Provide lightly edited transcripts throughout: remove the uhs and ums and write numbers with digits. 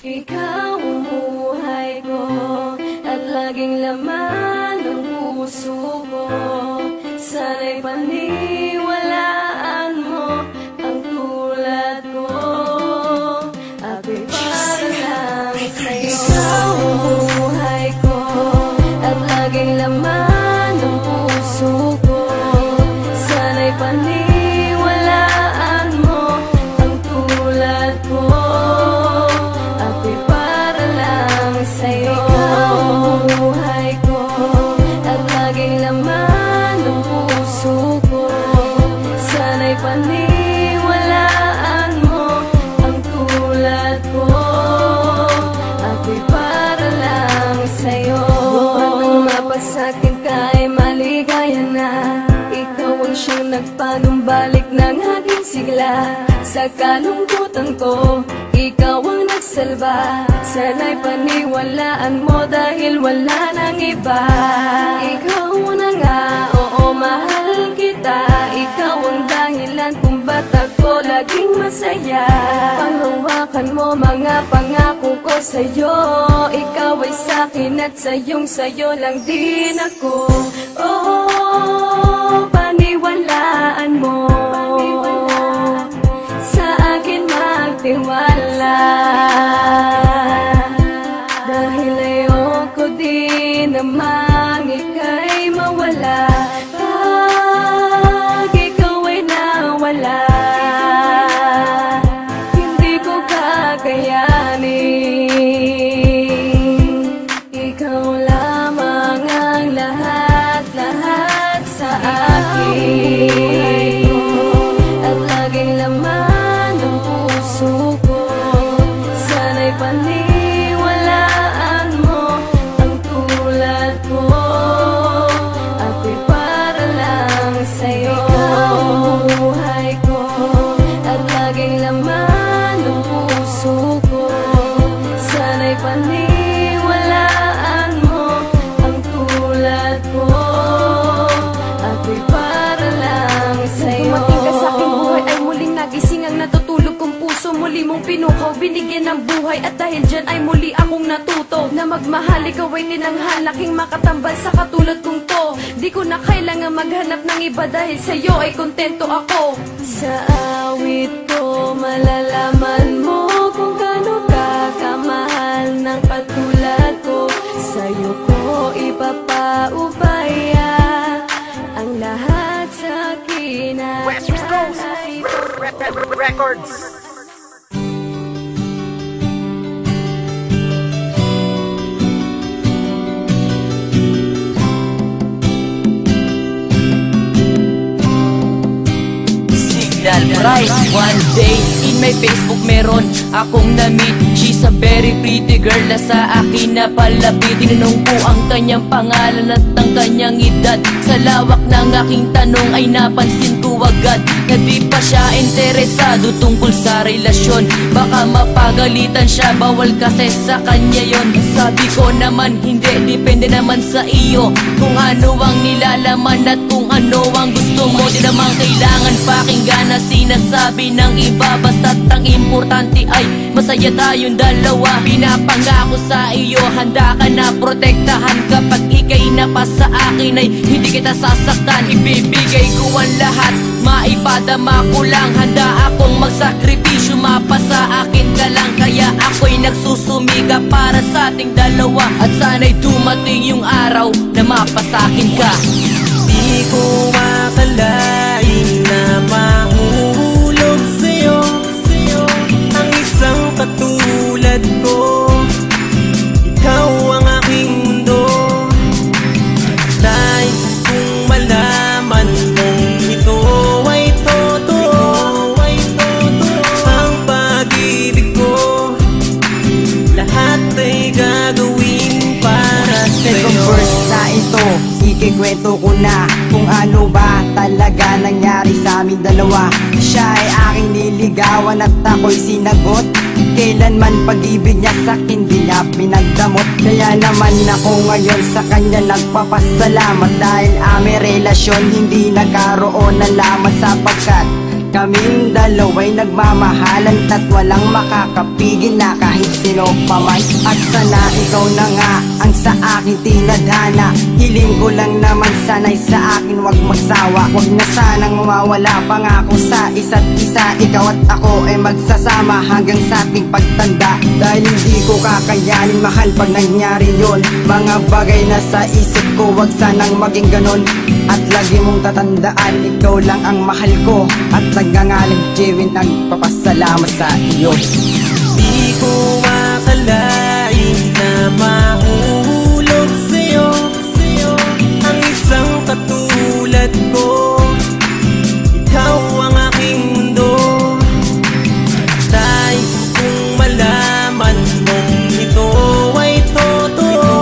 Ikaw ang buhay ko at laging laman ng puso ko. Sana'y paniwalaan mo ang tulad ko. Ako'y para lang sa'yo. Ikaw ang buhay ko at laging laman ng puso ko. Sana'y paniwalaan mo ang tulad ko. Ako'y para lang sa'yo. Ikaw ang buhay ko at laging laman ng puso ko. Sana'y paniwalaan mo ang tulad ko. Ako'y para lang sa'yo. Buwan ng mapasakin ka ay maligaya na. Ikaw ang siyang nagpanumbalik ng aking sigla. Sa kalungkutan ko, ikaw ang nagsalba. Sana'y paniwalaan mo dahil wala nang iba. Ikaw na nga, oo mahal kita. Ikaw ang dahilan kung ba't ako laging masaya. Panghawakan mo mga pangako ko sa'yo. Ikaw ay sa'kin at sa'yo lang din ako. Oh, paniwalaan mo. Sa akin magtiwala. Dahil ayoko din namang ika'y mawala. Pag ikaw ay nawala, hindi ko kakayanin. Ikaw lamang ang lahat sa akin. At laging laman ng puso ko. Sana'y paniwalaan mo ang tulad ko. Ako'y para lang sa'yo. Ikaw ang buhay ko at laging laman ng puso ko. Sana'y paniwalaan mo ang tulad ko. Ako'y para lang sa'yo. Dumating ka sa aking buhay ay muling nagising ang natutulog kong puso. Muli mong pinukaw, binigyan ng buhay. At dahil dyan ay muli akong natuto na magmahal. Ikaw ay ninanghal, aking makatambal sa katulad kong to. Di ko na kailangan maghanap ng iba dahil sa'yo ay kontento ako. Sa awit ko malalaman mo kung gaano ka kamahal ng katulad ko. Sa'yo ko ipapaubaya ang lahat sa akin at West Coast Records. Signal Price. One day in my Facebook meron akong na-meet. She's a very pretty girl na sa akin napalapit. Tinanong ko ang kanyang pangalan at ang kanyang edad. Sa lawak ng aking tanong ay napansin ko agad na di pa siya interesado tungkol sa relasyon. Baka mapagalitan siya, bawal kasi sa kanya yon. Sabi ko naman hindi, depende naman sa iyo kung ano ang nilalaman at kung ano ang gusto mo. Di naman kailangan pakinggan na sinasabi ng iba. Basta't ang importante ay masaya tayong dalawa. Pinapangako sa iyo, handa ka na protektahan. Kapag ika'y napasa akin ay hindi kita sasaktan. Ibibigay ko ang lahat, maipadama ko lang. Handa akong magsakripisyo, mapasa akin ka lang. Kaya ako'y nagsusumika para sa ating dalawa. At sana'y dumating yung araw na mapasakin ka. Di ko makalain na mahulog sa'yo ang isang katulad ko. Ikaw ang aking mundo. Nais kong malaman kung ito ay totoo. Ang pag-ibig ko, lahat ay gagawin para sa'yo. Second verse na ito, ikikwento ko na kung ano ba talaga nangyari sa aming dalawa. Siya ay aking niligawan at ako'y sinagot. Kailanman pag-ibig niya sa'kin di niya pinagdamot. Kaya naman ako ngayon sa kanya nagpapasalamat. Dahil aming relasyon hindi nagkaroon ng lamat sapagkat Kaming dalawa'y nagmamahalan at walang makakapigil na kahit sino pa man. At sana ikaw na nga ang sa akin tinadhana. Hiling ko lang naman sana'y sa akin wag magsawa. Wag na sanang mawawala pangako sa isa't isa. Ikaw at ako ay magsasama hanggang sa ating pagtanda. Dahil hindi ko kakayanin mahal pag nangyari yun. Mga bagay na sa isip ko wag sanang maging ganon. At lagi mong tatandaan ikaw lang ang mahal ko. At nagngangalang Jewin nagpapasalamat sa iyo. Di ko akalain na mahulog sa'yo ang isang katulad ko. Ikaw ang aking mundo. Nais kong malaman mong ito ay totoo.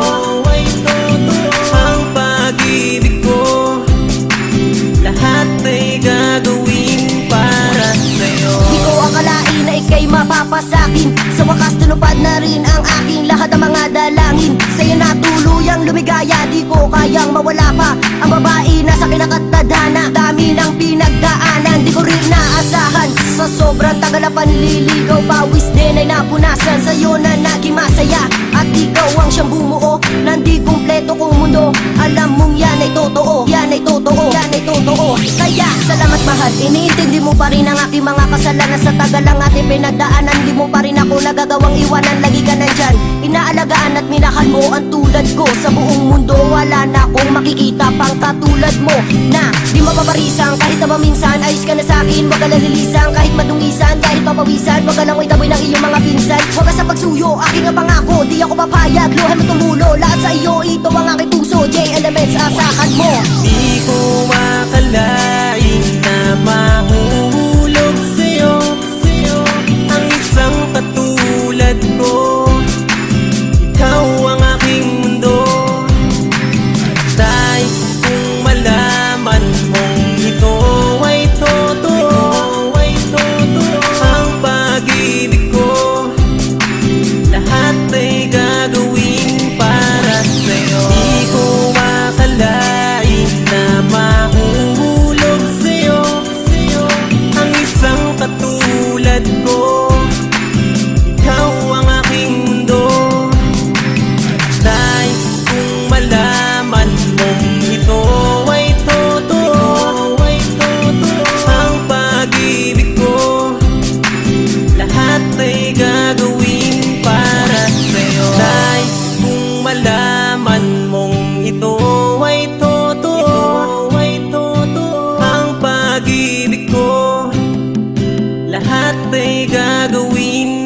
Ang pag-ibig ko lahat ay gagawin para sa'yo. Di ko akalain na ika'y mapapasakin. Sa wakas tunupad na rin ang aking lahat ng mga dalangin. Sa'yo na tuluyang lumigaya, di ko kayang mawala pa ang babae na sa kinakatadhana. Dami ng pinagdaanan, di ko rin naasahan. Sa sobrang tagal na panliligaw, pawis din ay napunasan. Sa'yo na naging masaya at ikaw ang siyang bumuo ng di kumpleto kong mundo. Alam mong yan ay totoo, yan ay totoo, yan ay totoo. Kaya salamat mahal, iniintindi mo pa rin ang aking mga kasalanan. Sa tagal ng ating pinagdaanan, di mo pa rin ako nagagawang iwanan. Lagi ka nandyan, inaalagaan at minahal mo ang tulad ko. Sa buong mundo wala na akong makikita pang katulad mo na di mapaparisan. Kahit na minsan ayos ka na sa'kin, wag ka lalilisan. Kahit madungisan, kahit papawisan, wag ka lang itaboy ng iyong mga pinsan. Wag ka sa pagsuyo, aking ang pangako, di ako papayag. Luhan mo tumulo, lahat sa iyo, ito ang aking puso. J-Elements, asahan mo. Di ko akalain na mahulog sa'yo ang isang katulad ko. Ikaw ang aking mundo. Nais kong malaman mong ito ay totoo. Ang pag-ibig ko lahat ay gagawin para sa'yo. Di ko akalain na mahulog sa'yo ang isang katulad ko. Ikaw ang aking mundo. Nais kong malaman mong ito ay totoo. Ang pag-ibig ko lahat ay gagawin para sa'yo. Nais kong malaman mong ito ay totoo. Ang pag-ibig ko lahat ay gagawin